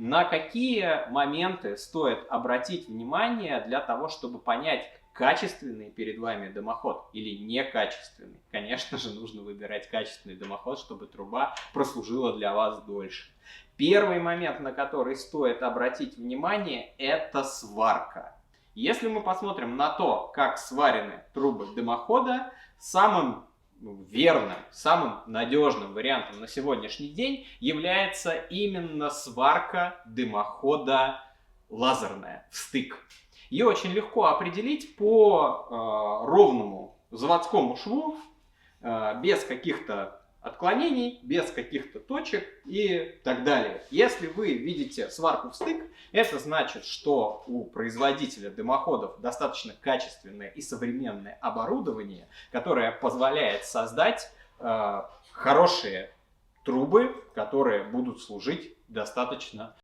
На какие моменты стоит обратить внимание для того, чтобы понять, качественный перед вами дымоход или некачественный? Конечно же, нужно выбирать качественный дымоход, чтобы труба прослужила для вас дольше. Первый момент, на который стоит обратить внимание, это сварка. Если мы посмотрим на то, как сварены трубы дымохода, самым верным, самым надежным вариантом на сегодняшний день является именно сварка дымохода лазерная, в стык. Ее очень легко определить по ровному заводскому шву, без каких-то отклонений, без каких-то точек и так далее. Если вы видите сварку в стык, это значит, что у производителя дымоходов достаточно качественное и современное оборудование, которое позволяет создать хорошие трубы, которые будут служить достаточно